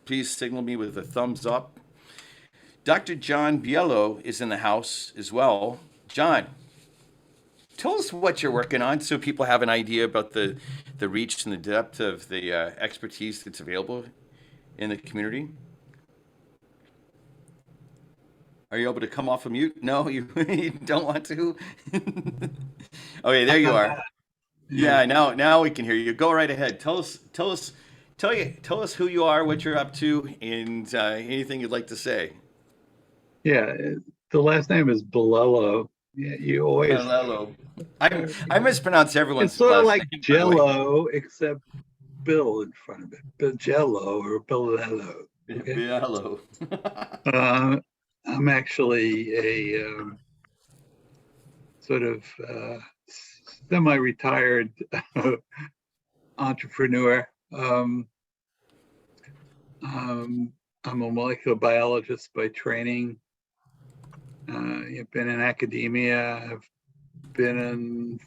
Speaker 1: please signal me with a thumbs up. Dr. John Biello is in the house as well. John, tell us what you're working on so people have an idea about the reach and the depth of the expertise that's available in the community. Are you able to come off of mute? No, you don't want to? Okay, there you are. Yeah, now we can hear you. Go right ahead. Tell us who you are, what you're up to, and anything you'd like to say.
Speaker 6: Yeah, the last name is Bilello. Yeah, you always.
Speaker 1: Bilello. I mispronounce everyone's.
Speaker 6: It's sort of
Speaker 1: last
Speaker 6: like
Speaker 1: name,
Speaker 6: Jello, except Bill in front of it. Jello or Bilello. Okay?
Speaker 1: Biello.
Speaker 6: I'm actually a sort of semi-retired entrepreneur. I'm a molecular biologist by training. I've been in academia. I've been in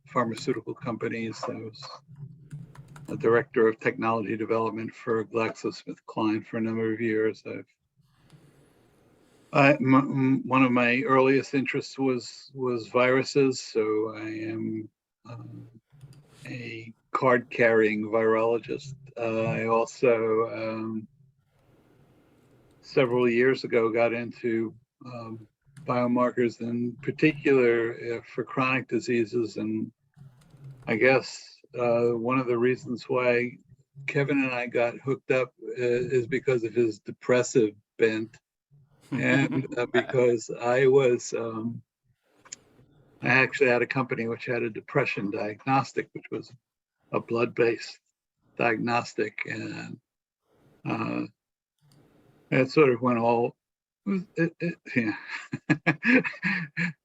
Speaker 6: pharmaceutical companies. I was a director of technology development for GlaxoSmithKline for a number of years. One of my earliest interests was viruses, so I am a card-carrying virologist. I also several years ago got into biomarkers, in particular for chronic diseases, and I guess one of the reasons why Kevin and I got hooked up is because of his depressive bent. And because I actually had a company which had a depression diagnostic, which was a blood-based diagnostic, and it sort of went all. Yeah.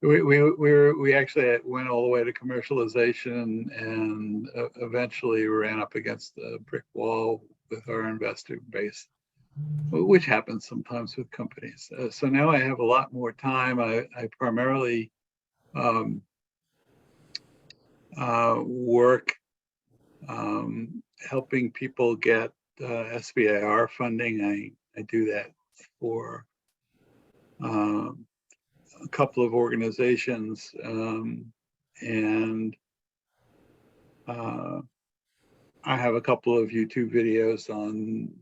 Speaker 6: we actually went all the way to commercialization, and eventually ran up against a brick wall with our investor base, which happens sometimes with companies. So now I have a lot more time. I primarily work helping people get SBIR funding. I do that for a couple of organizations, and I have a couple of YouTube videos on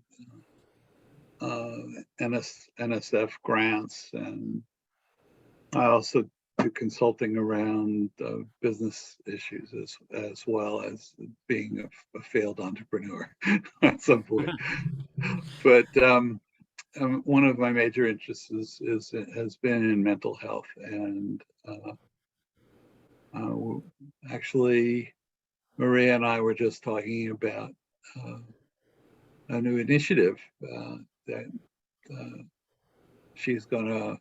Speaker 6: NSF grants, and I also do consulting around business issues as well as being a failed entrepreneur at some point. But one of my major interests has been in mental health, and actually Maria and I were just talking about a new initiative that she's going to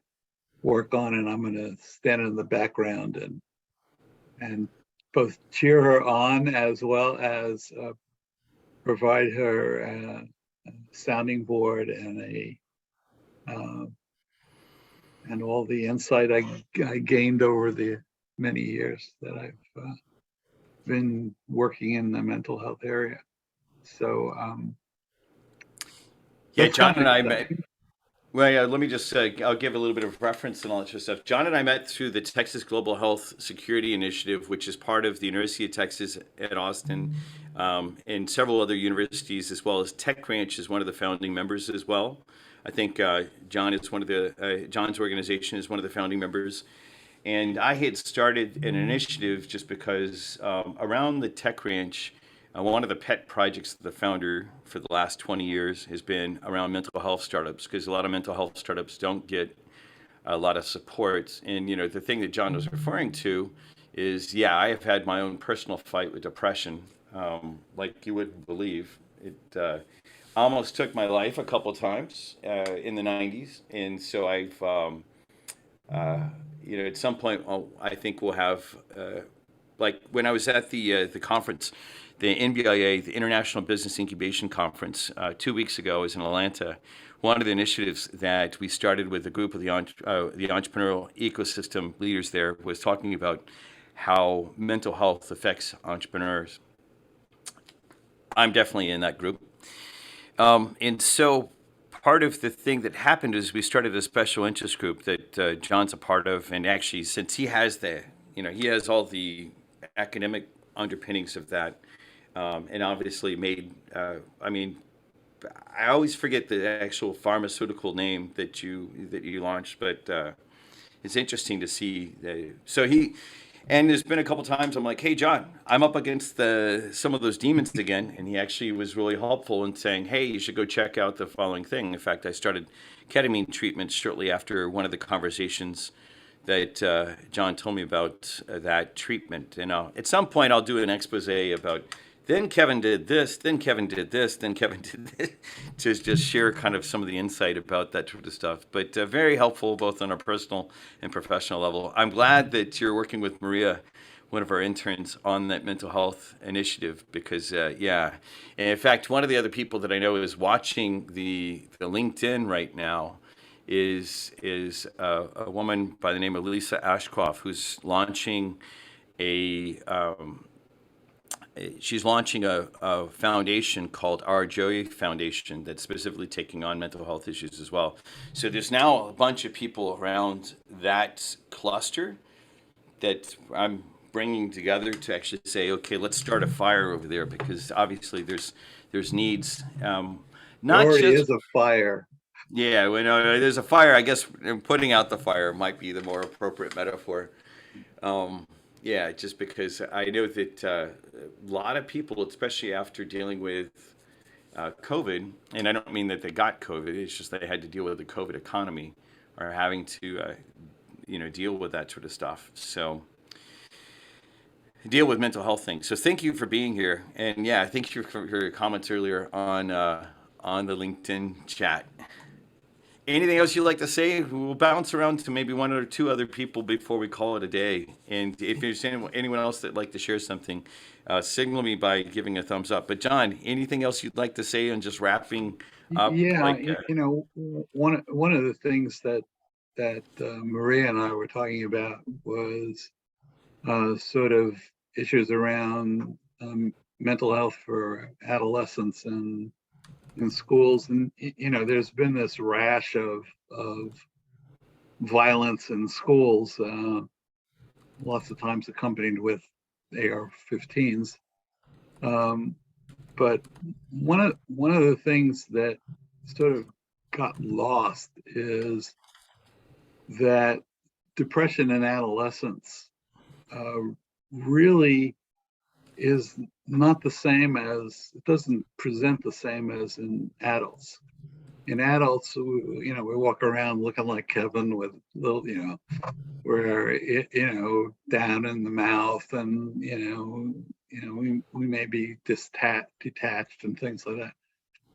Speaker 6: work on, and I'm going to stand in the background and both cheer her on as well as provide her a, sounding board and and all the insight I gained over the many years that I've been working in the mental health area. So
Speaker 1: Yeah,
Speaker 6: that's
Speaker 1: John
Speaker 6: kind
Speaker 1: and
Speaker 6: of
Speaker 1: I met.
Speaker 6: exciting.
Speaker 1: Well, yeah, let me just, I'll give a little bit of reference and all that sort of stuff. John and I met through the Texas Global Health Security Initiative, which is part of the University of Texas at Austin, and several other universities, as well as TechRanch is one of the founding members as well. I think John is one of the, John's organization is one of the founding members. And I had started an initiative just because around the TechRanch, one of the pet projects of the founder for the last 20 years has been around mental health startups, because a lot of mental health startups don't get a lot of support. And, you know, the thing that John was referring to is, yeah, I have had my own personal fight with depression, like you wouldn't believe. It almost took my life a couple times in the 90s. And so I've, you know, at some point, I think we'll have, like when I was at the conference, the NBIA, the International Business Incubation Conference, 2 weeks ago, I was in Atlanta. One of the initiatives that we started with a group of the entrepreneurial ecosystem leaders there was talking about how mental health affects entrepreneurs. I'm definitely in that group. And so part of the thing that happened is we started a special interest group that John's a part of. And actually, since he has the, you know, he has all the academic underpinnings of that, and obviously made, I mean, I always forget the actual pharmaceutical name that you launched, but it's interesting to see. So he, and there's been a couple times I'm like, hey, John, I'm up against some of those demons again. And he actually was really helpful in saying, hey, you should go check out the following thing. In fact, I started ketamine treatment shortly after one of the conversations that John told me about that treatment. And at some point, I'll do an expose about, then Kevin did this, then Kevin did this, then Kevin did this, to just share kind of some of the insight about that sort of stuff. But very helpful, both on a personal and professional level. I'm glad that you're working with Maria, one of our interns, on that mental health initiative, because, yeah. And in fact, one of the other people that I know is watching the LinkedIn right now is a woman by the name of Lisa Ashcroft, who's launching she's launching a foundation called Our Joy Foundation that's specifically taking on mental health issues as well. So there's now a bunch of people around that cluster that I'm bringing together to actually say, okay, let's start a fire over there, because obviously there's needs. Not
Speaker 6: There already
Speaker 1: just
Speaker 6: is a fire.
Speaker 1: yeah, when there's a fire, I guess putting out the fire might be the more appropriate metaphor. Yeah, just because I know that a lot of people, especially after dealing with COVID, and I don't mean that they got COVID, it's just they had to deal with the COVID economy, are having to, you know, deal with that sort of stuff. So deal with mental health things. So thank you for being here, and yeah, thank you for your comments earlier on the LinkedIn chat. Anything else you'd like to say? We'll bounce around to maybe one or two other people before we call it a day. And if there's anyone else that'd like to share something, signal me by giving a thumbs up. But John, anything else you'd like to say on just wrapping up?
Speaker 6: Yeah,
Speaker 1: Like,
Speaker 6: you know, one of the things that Maria and I were talking about was sort of issues around mental health for adolescents and in schools. And you know, there's been this rash of violence in schools, lots of times accompanied with AR-15s. But one of the things that sort of got lost is that depression in adolescents really is not the same as, it doesn't present the same as in adults. In adults, you know, we walk around looking like Kevin with little, you know, we're, you know, down in the mouth, and you know, we may be detached and things like that.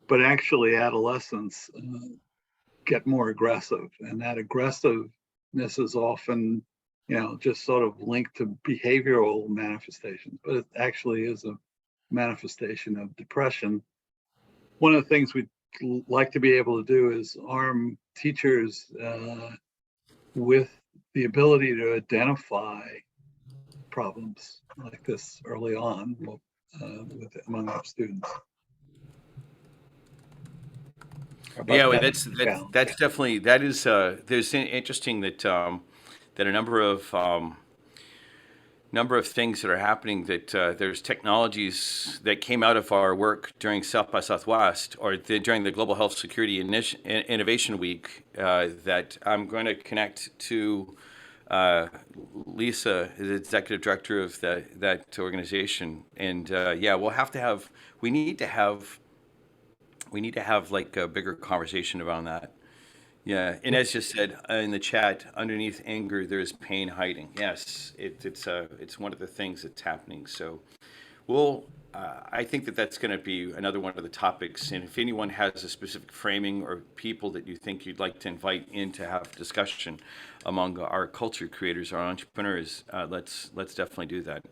Speaker 6: But actually, adolescents get more aggressive, and that aggressiveness is often, you know, just sort of linked to behavioral manifestations, but it actually is a manifestation of depression. One of the things we'd like to be able to do is arm teachers with the ability to identify problems like this early on among our students.
Speaker 1: Yeah, well, that's definitely, that is there's interesting that that a number of things that are happening, that there's technologies that came out of our work during South by Southwest, or during the Global Health Security Innovation Week, that I'm going to connect to Lisa, the executive director of that organization. And yeah, we need to have like a bigger conversation around that. Yeah, Inez just said in the chat, underneath anger, there's pain hiding. Yes, it's one of the things that's happening. So, I think that that's going to be another one of the topics. And if anyone has a specific framing or people that you think you'd like to invite in to have discussion among our culture creators, our entrepreneurs, let's definitely do that.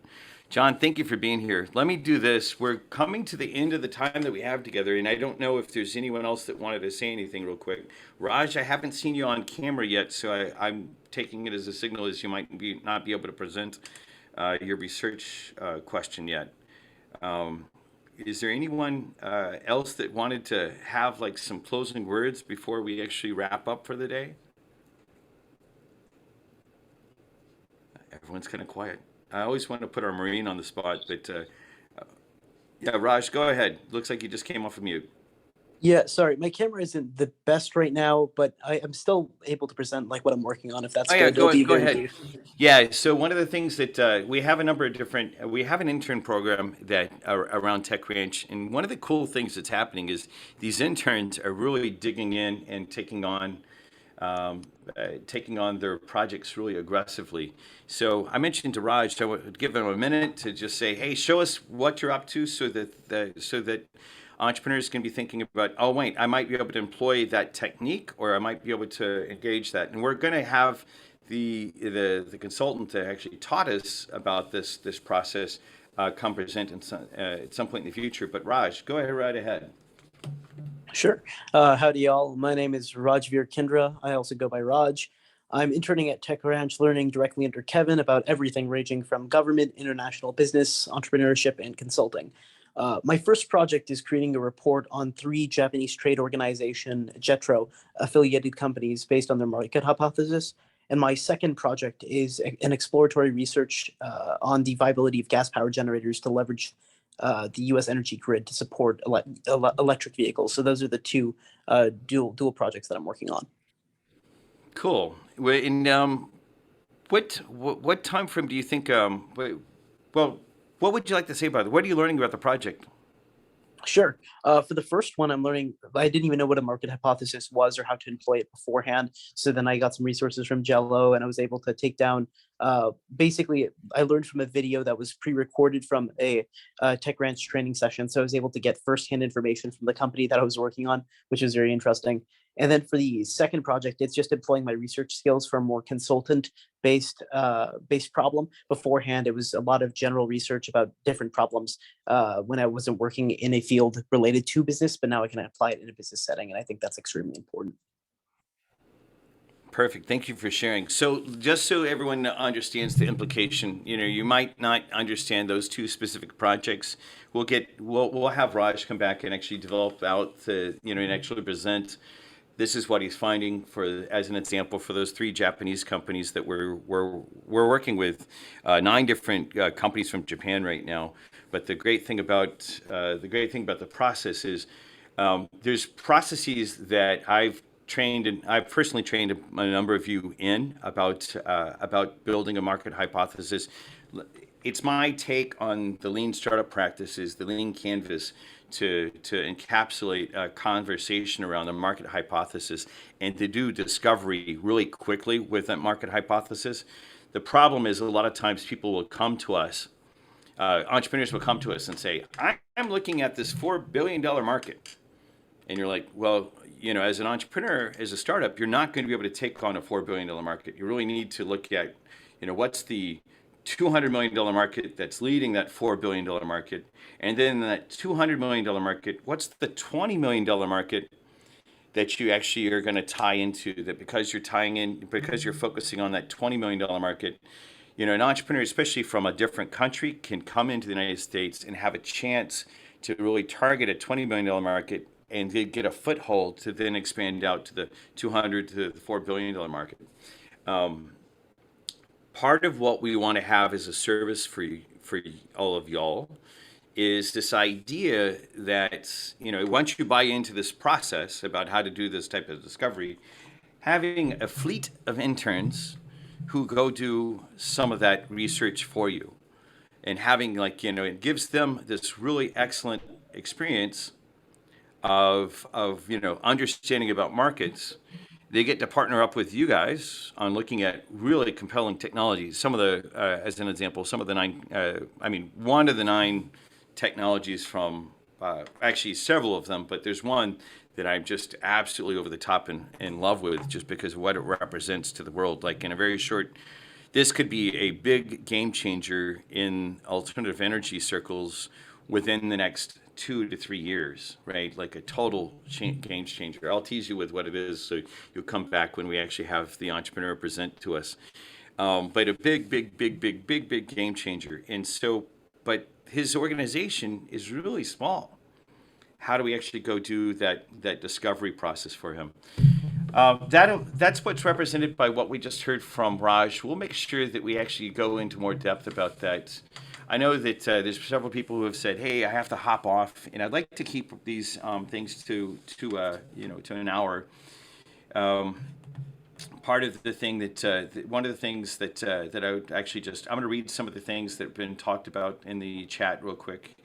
Speaker 1: John, thank you for being here. Let me do this. We're coming to the end of the time that we have together, and I don't know if there's anyone else that wanted to say anything real quick. Raj, I haven't seen you on camera yet, so I'm taking it as a signal as you might not be able to present your research question yet. Is there anyone else that wanted to have like some closing words before we actually wrap up for the day? Everyone's kind of quiet. I always want to put our Marine on the spot, but yeah, Raj, go ahead. Looks like you just came off of mute.
Speaker 7: Yeah, sorry, my camera isn't the best right now, but I'm still able to present like what I'm working on. If that's
Speaker 1: Oh yeah,
Speaker 7: good, it'll be
Speaker 1: go
Speaker 7: very
Speaker 1: ahead.
Speaker 7: brief.
Speaker 1: Yeah, so one of the things that we have a number of different, we have an intern program that around Tech Ranch, and one of the cool things that's happening is these interns are really digging in and taking on their projects really aggressively. So I mentioned to Raj, I would give him a minute to just say, hey, show us what you're up to, so that entrepreneurs can be thinking about, oh wait, I might be able to employ that technique, or I might be able to engage that. And we're going to have the consultant that actually taught us about this process come present at some point in the future. But Raj, go ahead, right ahead.
Speaker 7: Sure. Howdy, y'all. My name is Rajveer Kindra. I also go by Raj. I'm interning at Tech Ranch, learning directly under Kevin about everything ranging from government, international business, entrepreneurship, and consulting. My first project is creating a report on 3 Japanese trade organization, JETRO, affiliated companies based on their market hypothesis. And my second project is an exploratory research on the viability of gas power generators to leverage the U.S. energy grid to support electric vehicles. So those are the 2 dual projects that I'm working on.
Speaker 1: Cool. What time frame do you think? Well, what would you like to say about it? What are you learning about the project?
Speaker 7: Sure. For the first one, I'm learning, I didn't even know what a market hypothesis was or how to employ it beforehand. So then I got some resources from Jello, and I was able to take down, basically, I learned from a video that was pre-recorded from a Tech Ranch training session. So I was able to get firsthand information from the company that I was working on, which was very interesting. And then for the second project, it's just employing my research skills for a more consultant-based problem. Beforehand, it was a lot of general research about different problems when I wasn't working in a field related to business, but now I can apply it in a business setting, and I think that's extremely important.
Speaker 1: Perfect. Thank you for sharing. So just so everyone understands the implication, you might not understand those 2 specific projects. We'll have Raj come back and actually develop out and actually present. This is what he's finding as an example for those 3 Japanese companies that we're working with, 9 different companies from Japan right now. But the great thing about the process is there's processes that I've personally trained a number of you in about building a market hypothesis. It's my take on the lean startup practices, the lean canvas, to encapsulate a conversation around a market hypothesis and to do discovery really quickly with that market hypothesis. The problem is a lot of times people will come to us, entrepreneurs will come to us and say, I'm looking at this $4 billion market. And you're like, well, as an entrepreneur, as a startup, you're not going to be able to take on a $4 billion market. You really need to look at, what's the $200 million market that's leading that $4 billion market. And then that $200 million market, what's the $20 million market that you actually are going to tie into, that because you're focusing on that $20 million market, an entrepreneur, especially from a different country, can come into the United States and have a chance to really target a $20 million market and they get a foothold to then expand out to the 200 to the $4 billion market. Part of what we want to have as a service for all of y'all is this idea that, once you buy into this process about how to do this type of discovery, having a fleet of interns who go do some of that research for you and having it gives them this really excellent experience of understanding about markets. They get to partner up with you guys on looking at really compelling technologies. Some of the, as an example, one of the 9 technologies from, actually several of them, but there's one that I'm just absolutely over the top in love with just because of what it represents to the world. Like in a very short, this could be a big game changer in alternative energy circles within the next 2 to 3 years, right? Like a total game changer. I'll tease you with what it is, so you'll come back when we actually have the entrepreneur present to us. But a big game changer. And so, but his organization is really small. How do we actually go do that discovery process for him? That's what's represented by what we just heard from Raj. We'll make sure that we actually go into more depth about that. I know that there's several people who have said, "Hey, I have to hop off," and I'd like to keep these things to an hour. Part of the thing one of the things that I would actually I'm going to read some of the things that have been talked about in the chat real quick.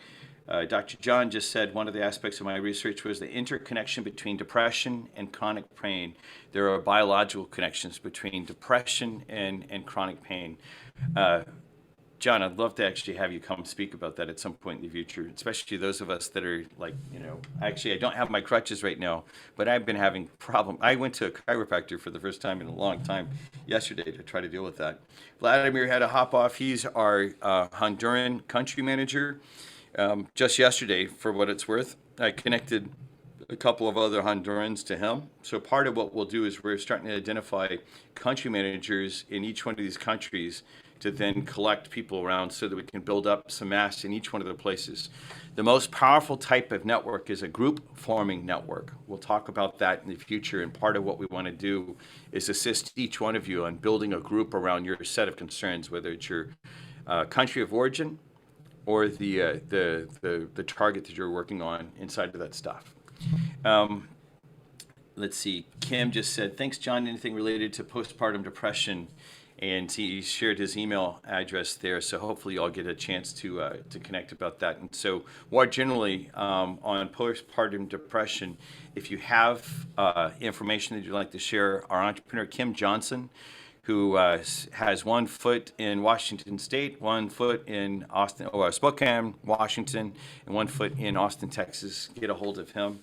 Speaker 1: Dr. John just said one of the aspects of my research was the interconnection between depression and chronic pain. There are biological connections between depression and chronic pain. John, I'd love to actually have you come speak about that at some point in the future, especially those of us that are actually I don't have my crutches right now, but I've been having problems. I went to a chiropractor for the first time in a long time yesterday to try to deal with that. Vladimir had to hop off. He's our Honduran country manager. Just yesterday, for what it's worth, I connected a couple of other Hondurans to him. So part of what we'll do is we're starting to identify country managers in each one of these countries to then collect people around so that we can build up some mass in each one of the places. The most powerful type of network is a group forming network. We'll talk about that in the future, and part of what we want to do is assist each one of you on building a group around your set of concerns, whether it's your country of origin or the target that you're working on inside of that stuff. Let's see, Kim just said, "Thanks, John. Anything related to postpartum depression?" And he shared his email address there, so hopefully you'll get a chance to connect about that. And so more generally, on postpartum depression, if you have information that you'd like to share, our entrepreneur, Kim Johnson, who has 1 foot in Washington State, 1 foot in Spokane, Washington, and 1 foot in Austin, Texas. Get a hold of him.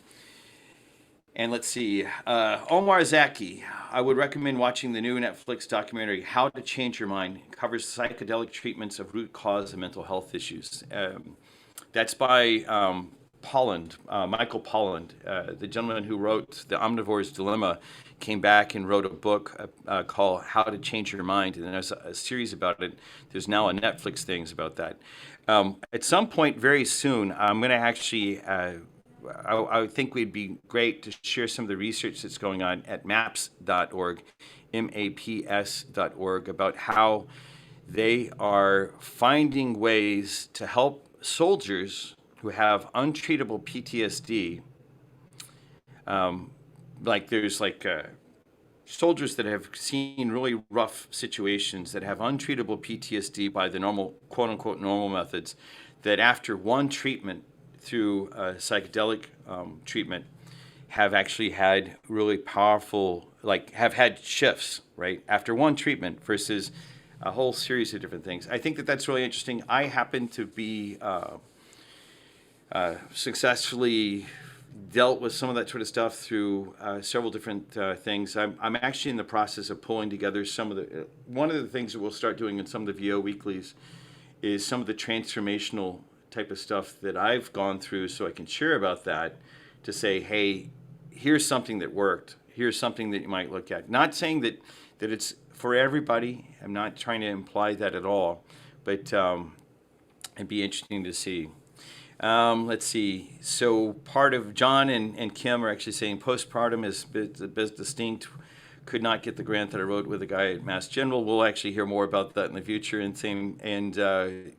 Speaker 1: And let's see, Omar Zaki, I would recommend watching the new Netflix documentary, How to Change Your Mind. It covers psychedelic treatments of root cause of mental health issues. That's by Michael Pollan, the gentleman who wrote The Omnivore's Dilemma, came back and wrote a book called How to Change Your Mind. And there's a series about it. There's now a Netflix things about that. At some point very soon, I'm going to actually... I think we'd be great to share some of the research that's going on at MAPS.org, MAPS.org, about how they are finding ways to help soldiers who have untreatable PTSD. There's soldiers that have seen really rough situations that have untreatable PTSD by the normal, quote unquote, normal methods, that after one treatment through psychedelic treatment have actually had really powerful, have had shifts, right? After one treatment versus a whole series of different things. I think that that's really interesting. I happen to be successfully dealt with some of that sort of stuff through several different things. I'm actually in the process of pulling together some of the, one of the things that we'll start doing in some of the VO weeklies is some of the transformational type of stuff that I've gone through, so I can share about that, to say, hey, here's something that worked. Here's something that you might look at. Not saying that it's for everybody. I'm not trying to imply that at all, but it'd be interesting to see. Let's see. So part of John and Kim are actually saying postpartum is distinct. Could not get the grant that I wrote with a guy at Mass General. We'll actually hear more about that in the future. And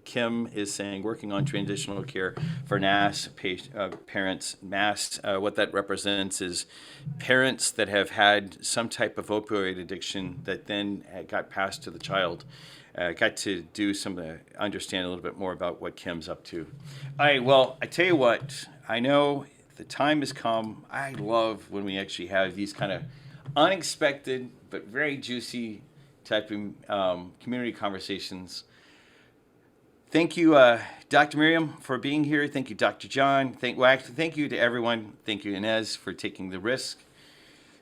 Speaker 1: Kim is saying working on transitional care for NAS parents. NAS, what that represents is parents that have had some type of opioid addiction that then got passed to the child. Got to do understand a little bit more about what Kim's up to. All right, well, I tell you what, I know the time has come. I love when we actually have these kind of unexpected but very juicy type of community conversations. Thank you, Dr. Miriam, for being here. Thank you, Dr. John. Thank you to everyone. Thank you, Inez, for taking the risk.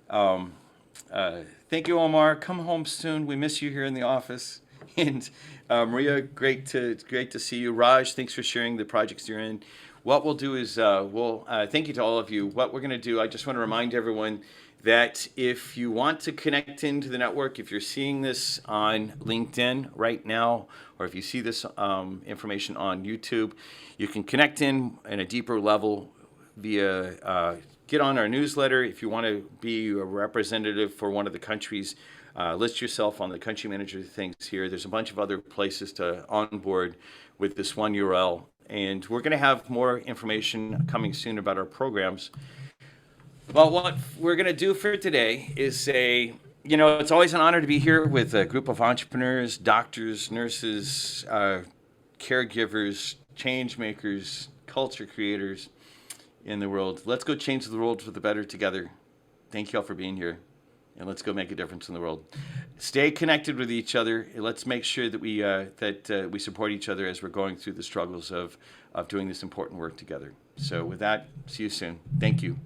Speaker 1: Thank you, Omar. Come home soon. We miss you here in the office. And Maria, great to see you. Raj, thanks for sharing the projects you're in. What we'll do is thank you to all of you. What we're going to do, I just want to remind everyone that if you want to connect into the network, if you're seeing this on LinkedIn right now, or if you see this information on YouTube, you can connect in a deeper level via get on our newsletter. If you want to be a representative for one of the countries, list yourself on the country manager things here. There's a bunch of other places to onboard with this one URL. And we're going to have more information coming soon about our programs. Well, what we're going to do for today is say, it's always an honor to be here with a group of entrepreneurs, doctors, nurses, caregivers, change makers, culture creators in the world. Let's go change the world for the better together. Thank you all for being here. And let's go make a difference in the world. Stay connected with each other. Let's make sure that we support each other as we're going through the struggles of doing this important work together. So with that, see you soon. Thank you.